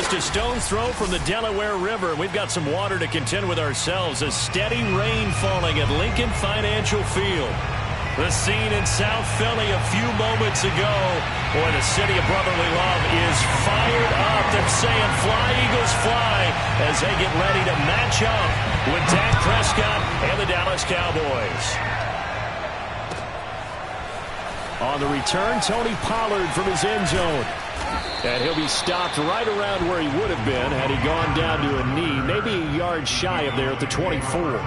Just a stone's throw from the Delaware River. We've got some water to contend with ourselves. A steady rain falling at Lincoln Financial Field. The scene in South Philly a few moments ago. Boy, the city of brotherly love is fired up. They're saying fly, Eagles, fly, as they get ready to match up with Dak Prescott and the Dallas Cowboys. On the return, Tony Pollard from his end zone. And he'll be stopped right around where he would have been had he gone down to a knee, maybe a yard shy of there at the 24.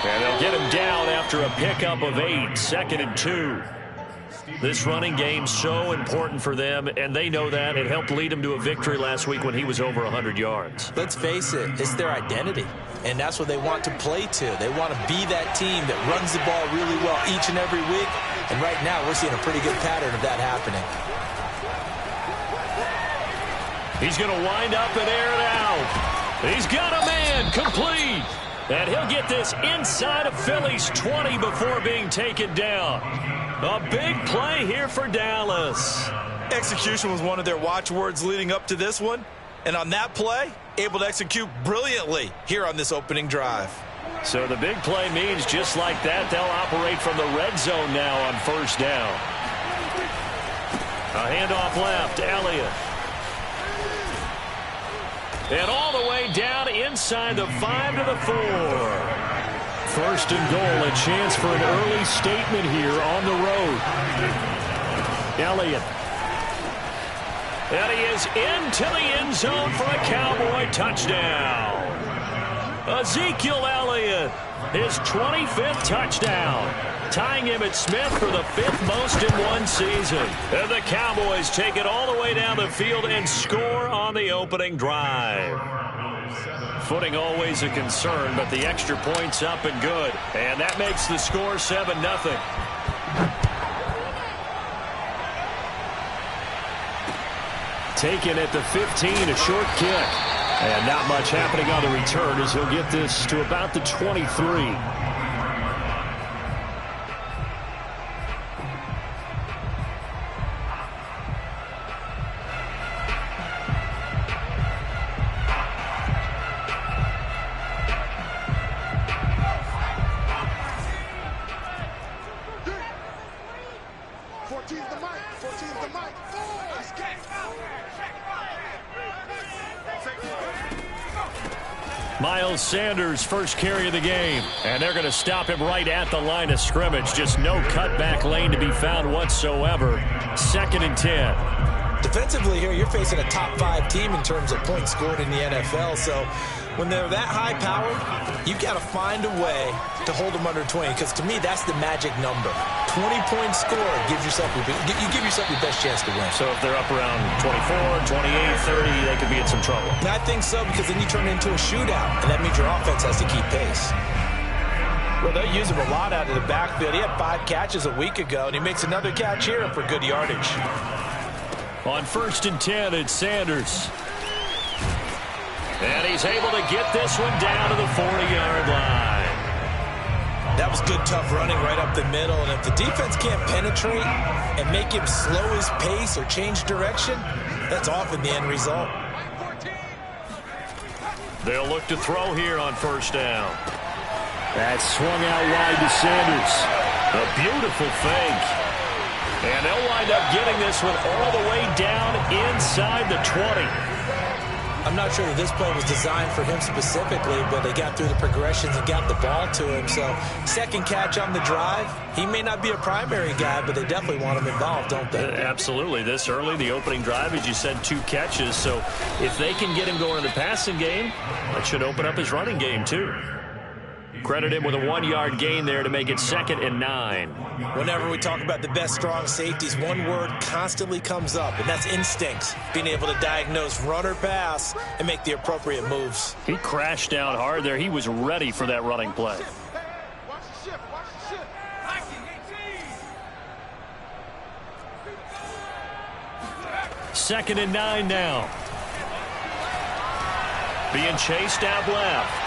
And they'll get him down after a pickup of 8, 2nd and 2. This running game so important for them, and they know that. It helped lead them to a victory last week when he was over 100 yards. Let's face it, it's their identity, and that's what they want to play to. They want to be that team that runs the ball really well each and every week, and right now we're seeing a pretty good pattern of that happening. He's going to wind up and air it out. He's got a man, complete. And he'll get this inside of Philly's 20 before being taken down. A big play here for Dallas. Execution was one of their watchwords leading up to this one. And on that play, able to execute brilliantly here on this opening drive. So the big play means just like that, they'll operate from the red zone now on first down. A handoff left, Elliott. And all the way down inside the 5 to the 4. First and goal, a chance for an early statement here on the road. Elliott. And he is into the end zone for a Cowboy touchdown. Ezekiel Elliott, his 25th touchdown, tying him at Smith for the 5th most in one season. And the Cowboys take it all the way down the field and score on the opening drive. Footing always a concern, but the extra point's up and good. And that makes the score 7-0. Taken at the 15, a short kick. And not much happening on the return as he'll get this to about the 23. Miles Sanders, first carry of the game. And they're going to stop him right at the line of scrimmage. Just no cutback lane to be found whatsoever. 2nd and 10. Defensively here, you're facing a top 5 team in terms of points scored in the NFL. So when they're that high powered, you've got to find a way to hold them under 20. Because to me, that's the magic number. 20-point score gives yourself you give yourself your best chance to win. So if they're up around 24, 28, 30, they could be in some trouble. And I think so, because then you turn it into a shootout, and that means your offense has to keep pace. Well, they'll use him a lot out of the backfield. He had 5 catches a week ago, and he makes another catch here for good yardage. On 1st and 10, it's Sanders. And he's able to get this one down to the 40-yard line. That was good, tough running right up the middle. And if the defense can't penetrate and make him slow his pace or change direction, that's often the end result. They'll look to throw here on first down. That swung out wide to Sanders. A beautiful fake. And they'll wind up getting this one all the way down inside the 20. I'm not sure that this play was designed for him specifically, but they got through the progressions and got the ball to him. So, second catch on the drive. He may not be a primary guy, but they definitely want him involved, don't they? Absolutely. This early, the opening drive, as you said, 2 catches. So, if they can get him going in the passing game, that should open up his running game, too. Credit him with a 1-yard gain there to make it 2nd and 9. Whenever we talk about the best strong safeties, one word constantly comes up, and that's instinct. Being able to diagnose run or pass and make the appropriate moves. He crashed down hard there. He was ready for that running play. Second and 9 now. Being chased out left.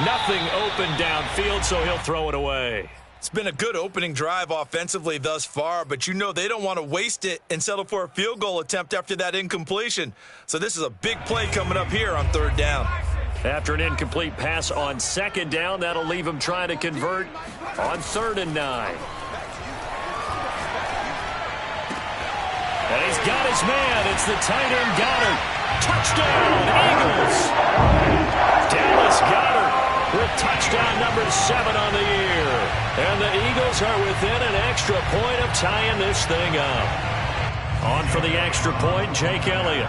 Nothing open downfield, so he'll throw it away. It's been a good opening drive offensively thus far, but you know they don't want to waste it and settle for a field goal attempt after that incompletion. So this is a big play coming up here on 3rd down. After an incomplete pass on 2nd down, that'll leave him trying to convert on 3rd and 9. And he's got his man. It's the tight end Goddard. Touchdown, Eagles. Dallas Goddard with touchdown number 7 on the year. And the Eagles are within an extra point of tying this thing up. On for the extra point, Jake Elliott.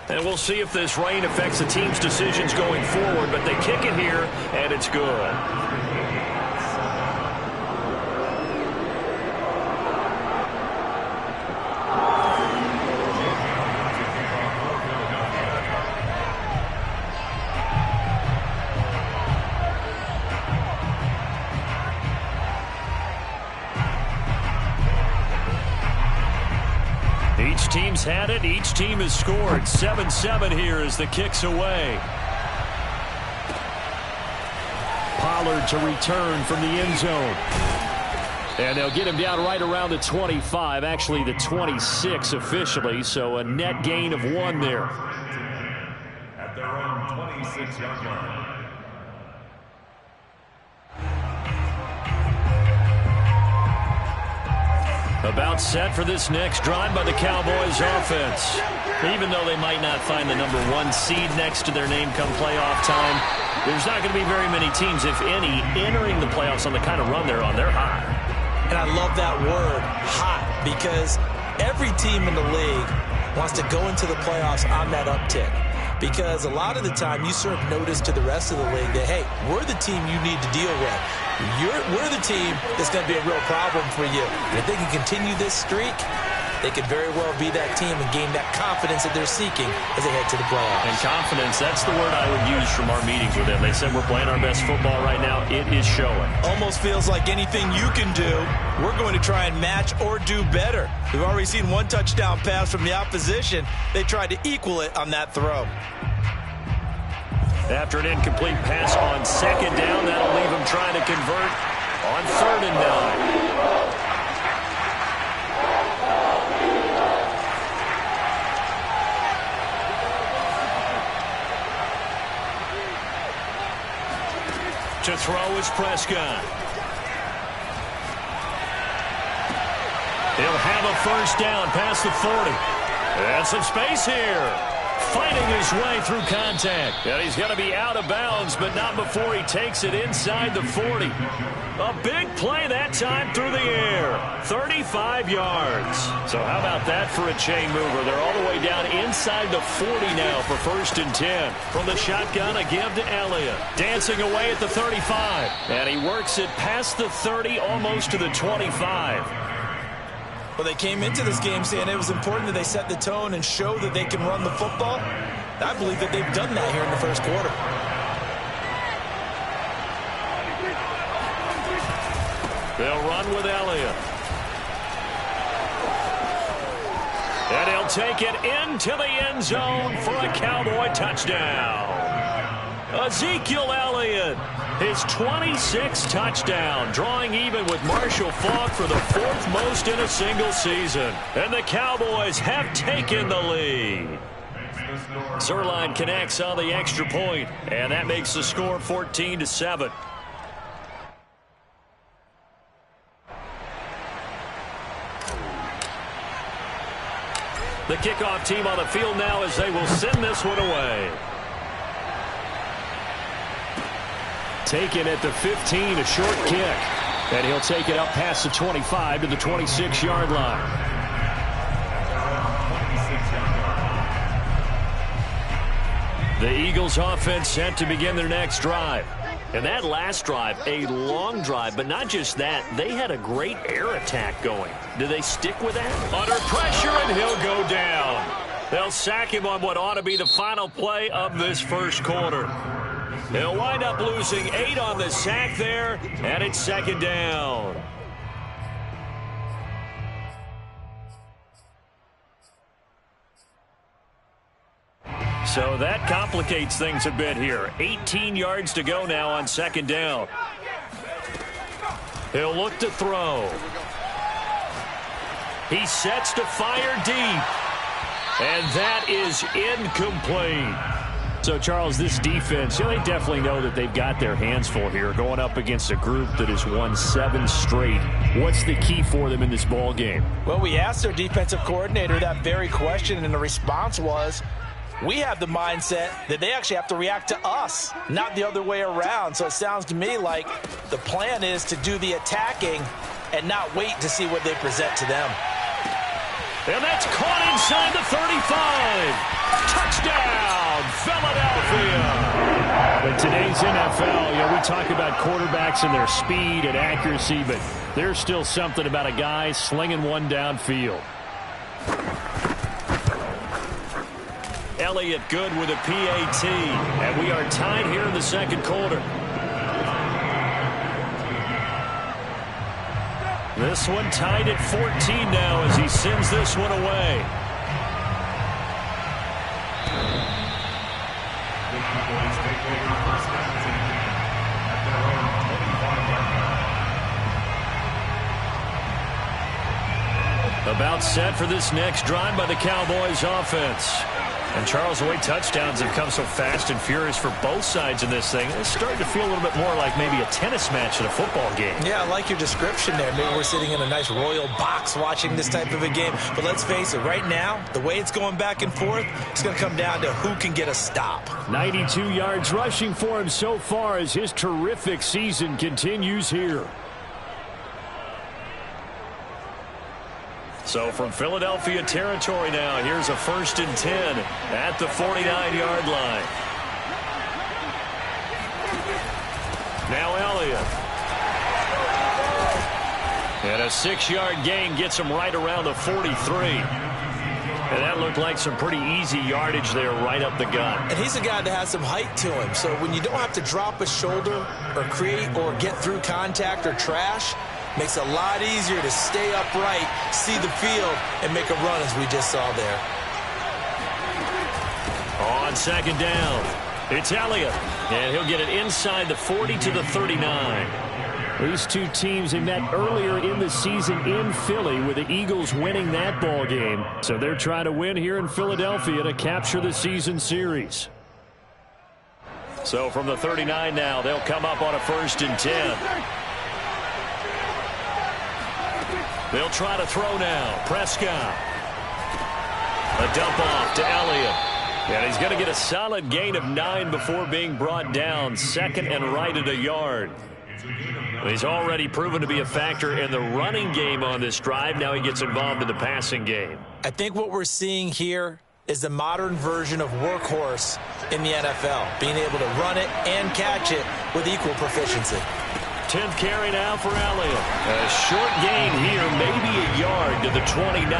And we'll see if this rain affects the team's decisions going forward, but they kick it here, and it's good. Each team's had it. Each team has scored. 7-7 here as the kick's away. Pollard to return from the end zone. And they'll get him down right around the 25, actually the 26 officially, so a net gain of 1 there. At their own 26-yard line. About set for this next drive by the Cowboys offense. Even though they might not find the number 1 seed next to their name come playoff time, there's not going to be very many teams, if any, entering the playoffs on the kind of run they're on. They're hot. And I love that word, hot, because every team in the league wants to go into the playoffs on that uptick. Because a lot of the time you serve notice to the rest of the league that, hey, we're the team you need to deal with. We're the team that's going to be a real problem for you. And if they can continue this streak, they could very well be that team and gain that confidence that they're seeking as they head to the playoffs. And confidence, that's the word I would use from our meetings with them. They said we're playing our best football right now. It is showing. Almost feels like anything you can do, we're going to try and match or do better. We've already seen 1 touchdown pass from the opposition. They tried to equal it on that throw. After an incomplete pass on 2nd down, that'll leave him trying to convert on 3rd and 9. To throw is Prescott. He'll have a 1st down past the 40. And some space here. Fighting his way through contact. And he's going to be out of bounds, but not before he takes it inside the 40. A big play that time through the air. 35 yards. So how about that for a chain mover? They're all the way down inside the 40 now for 1st and 10. From the shotgun, a give to Elliott. Dancing away at the 35. And he works it past the 30, almost to the 25. Well, they came into this game saying it was important that they set the tone and show that they can run the football. I believe that they've done that here in the 1st quarter. They'll run with Elliott. And he'll take it into the end zone for a Cowboy touchdown. Ezekiel Elliott, his 26th touchdown, drawing even with Marshall Faulk for the 4th most in a single season. And the Cowboys have taken the lead. Zerline connects on the extra point, and that makes the score 14-7. The kickoff team on the field now as they will send this one away. Taken at the 15, a short kick. And he'll take it up past the 25 to the 26-yard line. The Eagles offense set to begin their next drive. And that last drive, a long drive, but not just that, they had a great air attack going. Do they stick with that? Under pressure, and he'll go down. They'll sack him on what ought to be the final play of this first quarter. They'll wind up losing 8 on the sack there, and it's second down. So that complicates things a bit here. 18 yards to go now on second down. He'll look to throw. He sets to fire deep. And that is incomplete. So, Charles, this defense, they definitely know that they've got their hands full here going up against a group that has won 7 straight. What's the key for them in this ball game? Well, we asked their defensive coordinator that very question, and the response was, we have the mindset that they actually have to react to us, not the other way around. So it sounds to me like the plan is to do the attacking and not wait to see what they present to them. And that's caught inside the 35. Touchdown, Philadelphia. In today's NFL, we talk about quarterbacks and their speed and accuracy, but there's still something about a guy slinging one downfield. Elliott good with a PAT, and we are tied here in the second quarter. This one tied at 14 now as he sends this one away. About set for this next drive by the Cowboys offense. And, Charles, the way touchdowns have come so fast and furious for both sides in this thing, it's starting to feel a little bit more like maybe a tennis match in a football game. Yeah, I like your description there. Maybe we're sitting in a nice royal box watching this type of a game. But let's face it, right now, the way it's going back and forth, it's going to come down to who can get a stop. 92 yards rushing for him so far as his terrific season continues here. So from Philadelphia territory now, here's a 1st and 10 at the 49-yard line. Now Elliott. And a 6-yard gain gets him right around the 43. And that looked like some pretty easy yardage there right up the gut. And he's a guy that has some height to him. So when you don't have to drop a shoulder or create or get through contact or trash, makes it a lot easier to stay upright, see the field, and make a run as we just saw there. On second down, it's Elliott. And he'll get it inside the 40 to the 39. These two teams have met earlier in the season in Philly with the Eagles winning that ball game. So they're trying to win here in Philadelphia to capture the season series. So from the 39 now, they'll come up on a 1st and 10. They'll try to throw now. Prescott. A dump off to Elliott. And he's going to get a solid gain of 9 before being brought down. Second and right at a yard. He's already proven to be a factor in the running game on this drive. Now he gets involved in the passing game. I think what we're seeing here is the modern version of workhorse in the NFL. Being able to run it and catch it with equal proficiency. 10th carry now for Elliott. A short gain here, maybe a yard to the 29.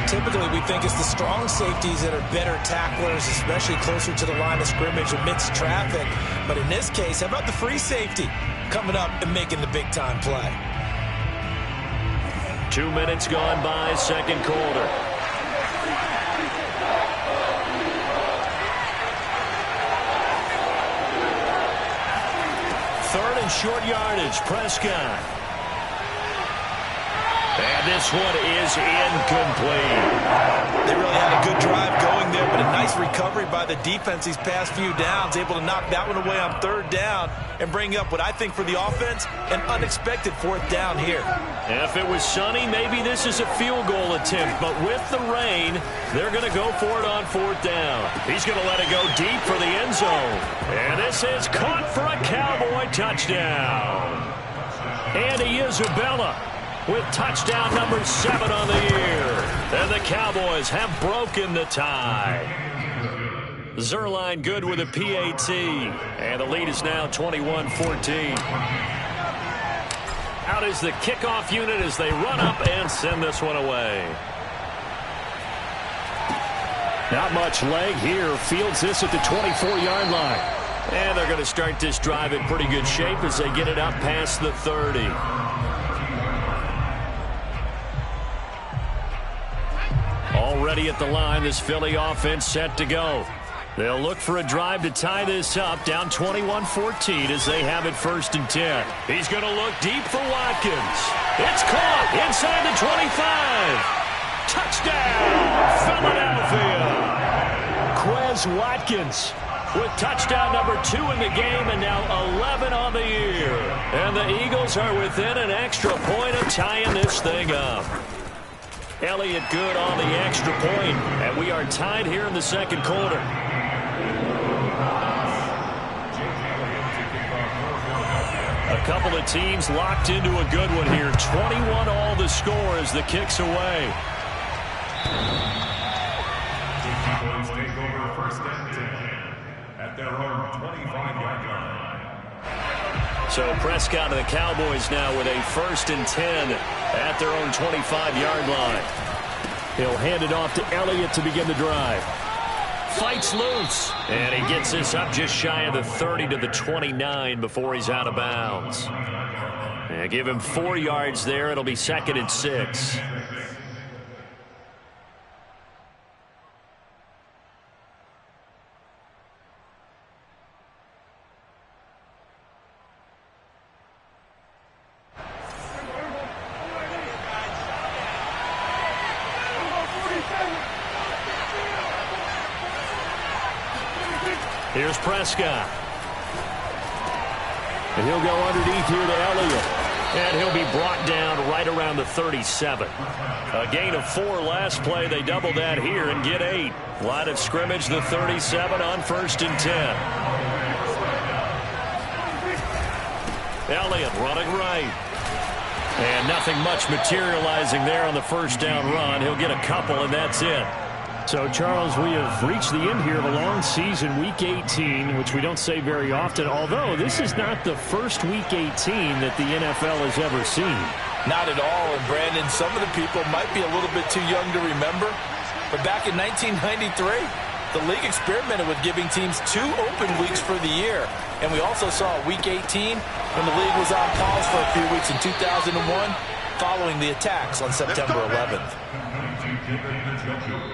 Typically, we think it's the strong safeties that are better tacklers, especially closer to the line of scrimmage amidst traffic. But in this case, how about the free safety coming up and making the big-time play? 2 minutes gone by, second quarter. Third and short yardage, Prescott. And this one is incomplete. They really had a good drive going there, but a nice recovery by the defense these past few downs, able to knock that one away on 3rd down and bring up what I think for the offense, an unexpected 4th down here. If it was sunny, maybe this is a field goal attempt, but with the rain, they're going to go for it on 4th down. He's going to let it go deep for the end zone. And this is caught for a Cowboy touchdown. Andy Isabella with touchdown number 7 on the year. And the Cowboys have broken the tie. Zerline good with a PAT. And the lead is now 21-14. Out is the kickoff unit as they run up and send this one away. Not much leg here. Fields this at the 24-yard line. And they're going to start this drive in pretty good shape as they get it up past the 30. Already at the line, this Philly offense set to go. They'll look for a drive to tie this up, down 21-14 as they have it 1st and 10. He's going to look deep for Watkins. It's caught inside the 25. Touchdown, Philadelphia. Quez Watkins with touchdown number 2 in the game and now 11 on the year. And the Eagles are within an extra point of tying this thing up. Elliott good on the extra point, and we are tied here in the 2nd quarter. A couple of teams locked into a good one here. 21 all the score as the kick's away. Eagles take over 1st and 10 at their own 25-yard line. So Prescott and the Cowboys now with a 1st and 10 at their own 25-yard line. He'll hand it off to Elliott to begin the drive. Fights loose. And he gets this up just shy of the 30 to the 29 before he's out of bounds. And give him 4 yards there. It'll be 2nd and 6. Here's Prescott. And he'll go underneath here to Elliott. And he'll be brought down right around the 37. A gain of 4 last play. They double that here and get 8. Line of scrimmage, the 37 on 1st and 10. Elliott running right. And nothing much materializing there on the 1st down run. He'll get a couple, and that's it. So, Charles, we have reached the end here of a long season, Week 18, which we don't say very often, although this is not the first Week 18 that the NFL has ever seen. Not at all, and Brandon, some of the people might be a little bit too young to remember, but back in 1993, the league experimented with giving teams 2 open weeks for the year, and we also saw Week 18 when the league was on pause for a few weeks in 2001 following the attacks on September 11th.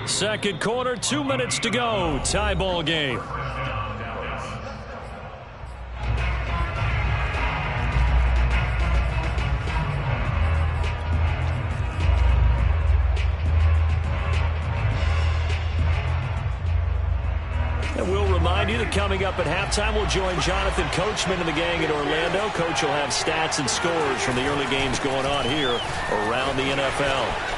2nd quarter, 2 minutes to go. Tie ball game. And we'll remind you that coming up at halftime, we'll join Jonathan Coachman and the gang in Orlando. Coach will have stats and scores from the early games going on here around the NFL.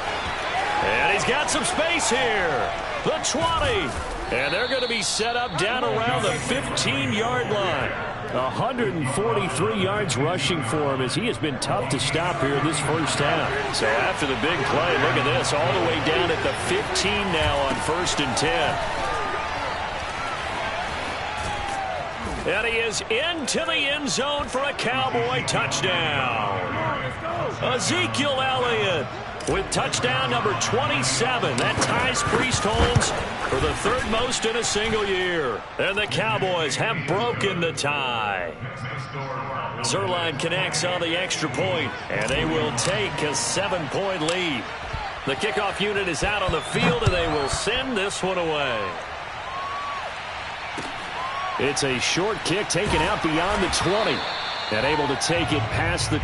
And he's got some space here. The 20. And they're going to be set up down around the 15-yard line. 143 yards rushing for him as he has been tough to stop here this first half. So after the big play, look at this, all the way down at the 15 now on 1st and 10. And he is into the end zone for a Cowboy touchdown. Ezekiel Elliott with touchdown number 27. That ties Priest Holmes for the 3rd most in a single year. And the Cowboys have broken the tie. Zerline connects on the extra point, and they will take a 7-point lead. The kickoff unit is out on the field, and they will send this one away. It's a short kick taken out beyond the 20 and able to take it past the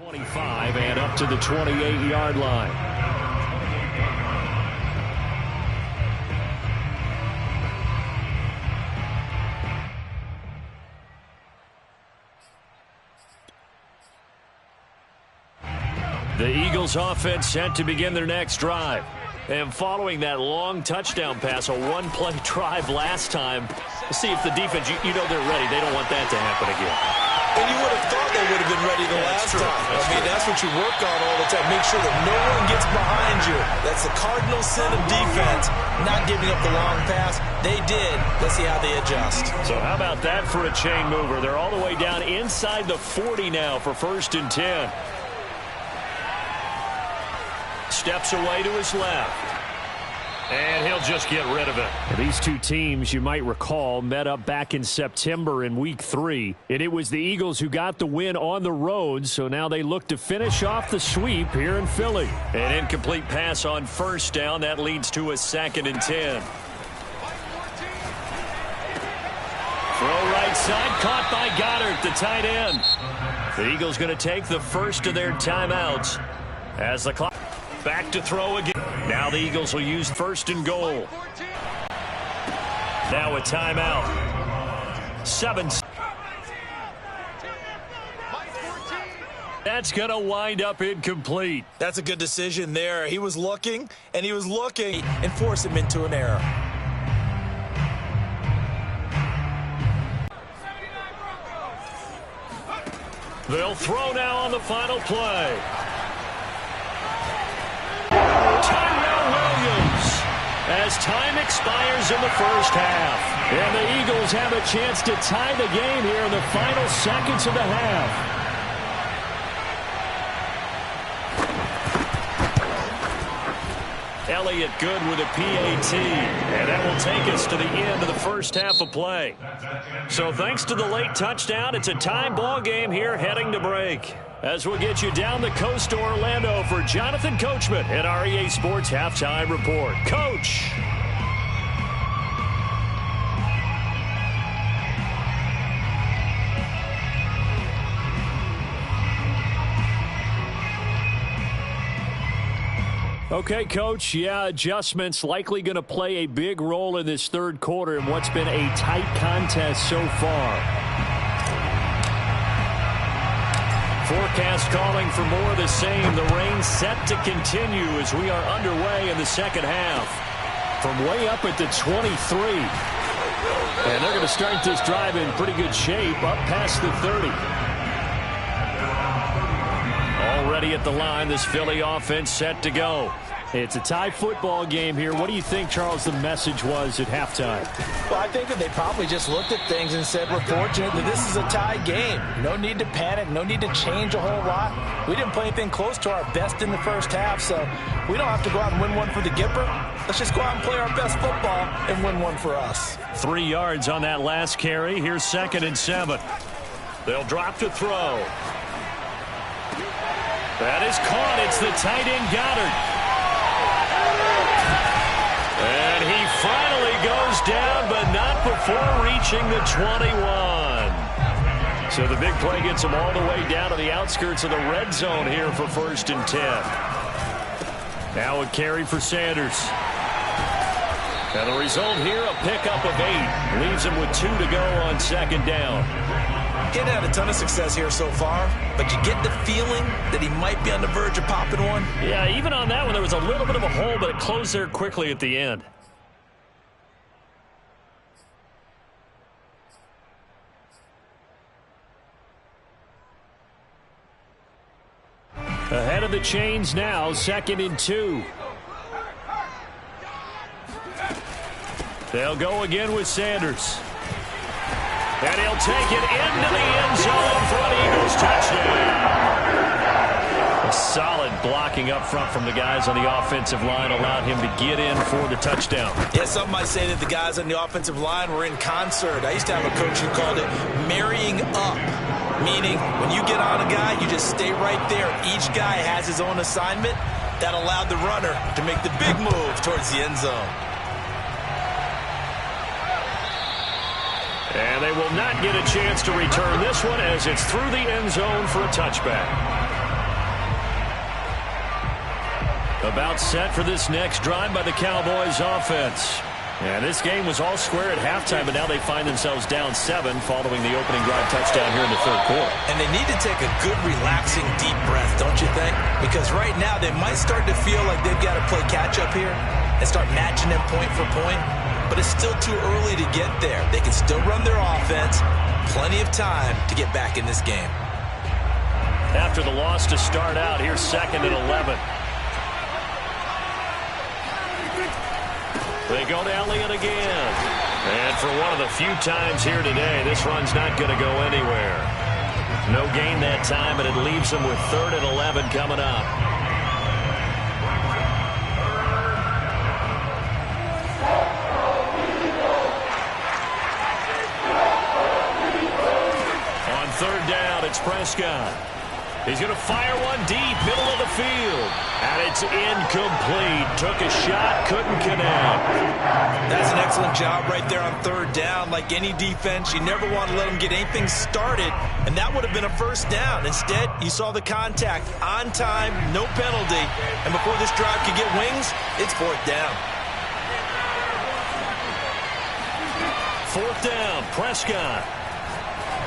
25 and up to the 28-yard line. The Eagles offense set to begin their next drive. And following that long touchdown pass, a one-play drive last time, let's see if the defense, you know they're ready. They don't want that to happen again. And you would have thought they would have been ready the last time. That's what you work on all the time. Make sure that no one gets behind you. That's the cardinal sin of defense, not giving up the long pass. They did. Let's see how they adjust. So how about that for a chain mover? They're all the way down inside the 40 now for 1st and 10. Steps away to his left. And he'll just get rid of it. These two teams, you might recall, met up back in September in Week 3. And it was the Eagles who got the win on the road, so now they look to finish off the sweep here in Philly. An incomplete pass on 1st down. That leads to a 2nd and 10. Throw right side, caught by Goddard, the tight end. The Eagles going to take the first of their timeouts as the clock. Back to throw again. Now the Eagles will use 1st and goal. Now a timeout. 7. That's going to wind up incomplete. That's a good decision there. He was looking, and he was looking, and force him into an error. They'll throw now on the final play. As time expires in the first half. And the Eagles have a chance to tie the game here in the final seconds of the half. Elliott good with a PAT. And that will take us to the end of the first half of play. So thanks to the late touchdown, it's a tie ball game here heading to break. As we'll get you down the coast to Orlando for Jonathan Coachman at our EA Sports Halftime Report. Coach. Okay, Coach. Yeah, adjustments likely going to play a big role in this third quarter in what's been a tight contest so far. Forecast calling for more of the same. The rain set to continue as we are underway in the second half. From way up at the 23. And they're going to start this drive in pretty good shape up past the 30. Already at the line, this Philly offense set to go. It's a tie football game here. What do you think, Charles, the message was at halftime? Well, I think that they probably just looked at things and said, we're fortunate that this is a tie game. No need to panic. No need to change a whole lot. We didn't play anything close to our best in the first half, so we don't have to go out and win one for the Gipper. Let's just go out and play our best football and win one for us. 3 yards on that last carry. Here's 2nd and 7. They'll drop to throw. That is caught. It's the tight end Goddard. And he finally goes down, but not before reaching the 21. So the big play gets him all the way down to the outskirts of the red zone here for 1st and 10. Now a carry for Sanders. And the result here, a pickup of 8. Leaves him with 2 to go on 2nd down. He hadn't had a ton of success here so far, but you get the feeling that he might be on the verge of popping one. Yeah, even on that one, there was a little bit of a hole, but it closed there quickly at the end. Ahead of the chains now, 2nd and 2. They'll go again with Sanders. And he'll take it into the end zone for an Eagles touchdown. A solid blocking up front from the guys on the offensive line allowed him to get in for the touchdown. Yeah, some might say that the guys on the offensive line were in concert. I used to have a coach who called it marrying up, meaning when you get on a guy, you just stay right there. Each guy has his own assignment. That allowed the runner to make the big move towards the end zone. And they will not get a chance to return this one as it's through the end zone for a touchback. About set for this next drive by the Cowboys offense. And this game was all square at halftime, but now they find themselves down 7 following the opening drive touchdown here in the third quarter. And they need to take a good, relaxing, deep breath, don't you think? Because right now they might start to feel like they've got to play catch-up here and start matching them point for point. But it's still too early to get there. They can still run their offense. Plenty of time to get back in this game. After the loss to start out, here's 2nd and 11. They go to Elliott again. And for one of the few times here today, this run's not going to go anywhere. No gain that time, and it leaves them with 3rd and 11 coming up. On 3rd down, it's Prescott. He's going to fire one deep, middle of the field. And it's incomplete. Took a shot, couldn't connect. That's an excellent job right there on 3rd down. Like any defense, you never want to let them get anything started, and that would have been a 1st down. Instead, you saw the contact on time, no penalty, and before this drive could get wings, it's 4th down. 4th down, Prescott.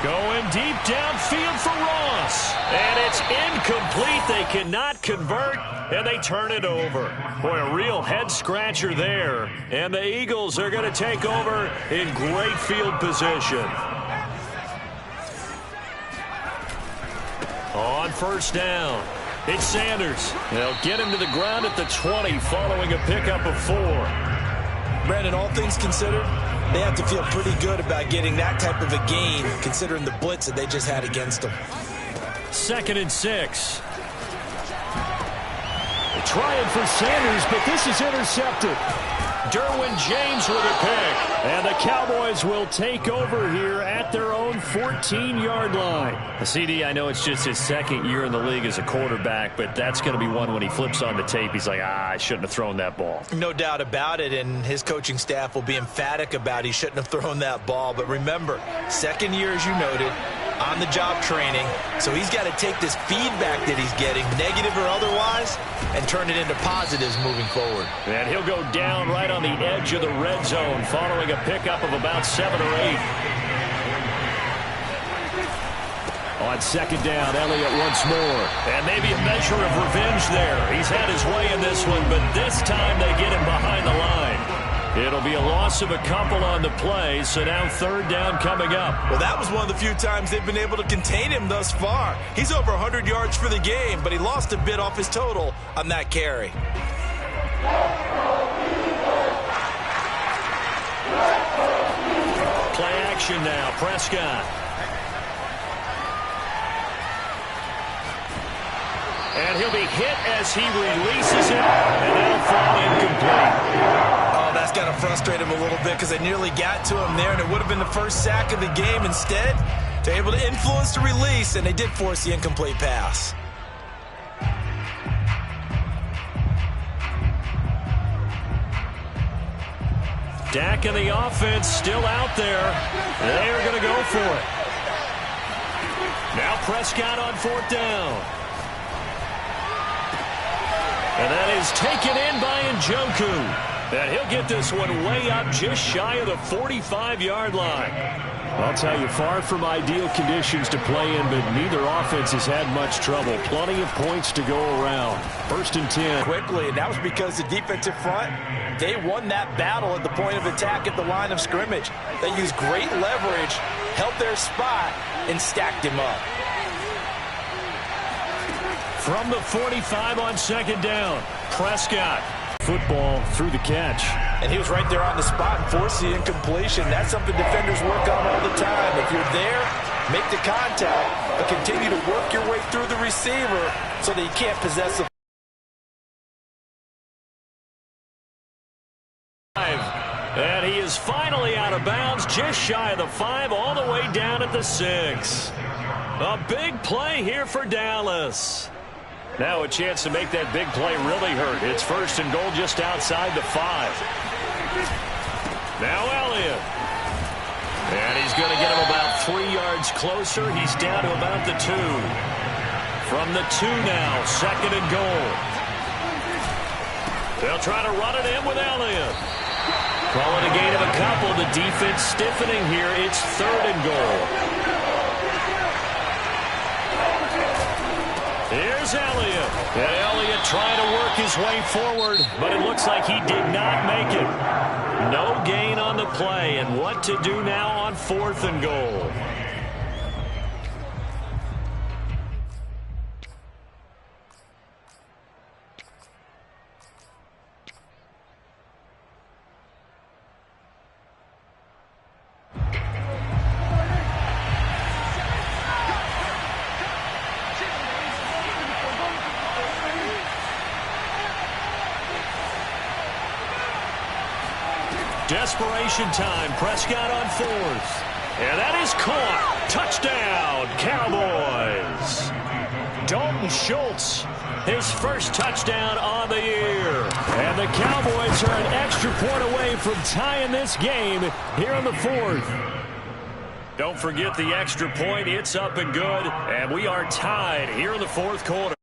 Going deep downfield for Ross. And it's incomplete. They cannot convert, and they turn it over. Boy, a real head-scratcher there. And the Eagles are going to take over in great field position. On 1st down, it's Sanders. They'll get him to the ground at the 20 following a pickup of 4. Brandon, all things considered, they have to feel pretty good about getting that type of a gain, considering the blitz that they just had against them. 2nd and 6. Trying for Sanders, but this is intercepted. Derwin James with a pick. And the Cowboys will take over here at their own 14-yard line. CD, I know it's just his 2nd year in the league as a quarterback, but that's going to be one when he flips on the tape. He's like, I shouldn't have thrown that ball. No doubt about it, and his coaching staff will be emphatic about he shouldn't have thrown that ball. But remember, 2nd year, as you noted, on-the-job training, so he's got to take this feedback that he's getting, negative or otherwise, and turn it into positives moving forward. And he'll go down right on the edge of the red zone following a pickup of about 7 or 8. On 2nd down, Elliott once more. And maybe a measure of revenge there. He's had his way in this one, but this time they get him behind the line. It'll be a loss of a couple on the play, so now 3rd down coming up. Well, that was one of the few times they've been able to contain him thus far. He's over 100 yards for the game, but he lost a bit off his total on that carry. Play action now, Prescott. And he'll be hit as he releases it, and that'll fall incomplete. That's got to frustrate him a little bit because they nearly got to him there, and it would have been the first sack of the game. Instead, they're able to influence the release, and they did force the incomplete pass. Dak and the offense still out there. They are going to go for it. Now Prescott on 4th down. And that is taken in by Njoku. And he'll get this one way up just shy of the 45-yard line. I'll tell you, far from ideal conditions to play in, but neither offense has had much trouble. Plenty of points to go around. 1st and 10. Quickly, and that was because the defensive front, they won that battle at the point of attack at the line of scrimmage. They used great leverage, held their spot, and stacked him up. From the 45 on 2nd down, Prescott. Football through the catch. And he was right there on the spot and forced the incompletion. That's something defenders work on all the time. If you're there, make the contact, but continue to work your way through the receiver so that you can't possess the and he is finally out of bounds, just shy of the 5, all the way down at the 6. A big play here for Dallas. Now a chance to make that big play really hurt. It's 1st and goal just outside the 5. Now Elliott. And he's going to get him about 3 yards closer. He's down to about the 2. From the 2 now, 2nd and goal. They'll try to run it in with Elliott. Call it a gain of a couple. The defense stiffening here. It's 3rd and goal. Here's Elliott. And Elliott trying to work his way forward, but it looks like he did not make it. No gain on the play, and what to do now on 4th and goal. Desperation time. Prescott on 4th. And that is caught. Touchdown, Cowboys. Dalton Schultz, his first touchdown on the year. And the Cowboys are an extra point away from tying this game here in the 4th. Don't forget the extra point. It's up and good. And we are tied here in the 4th quarter.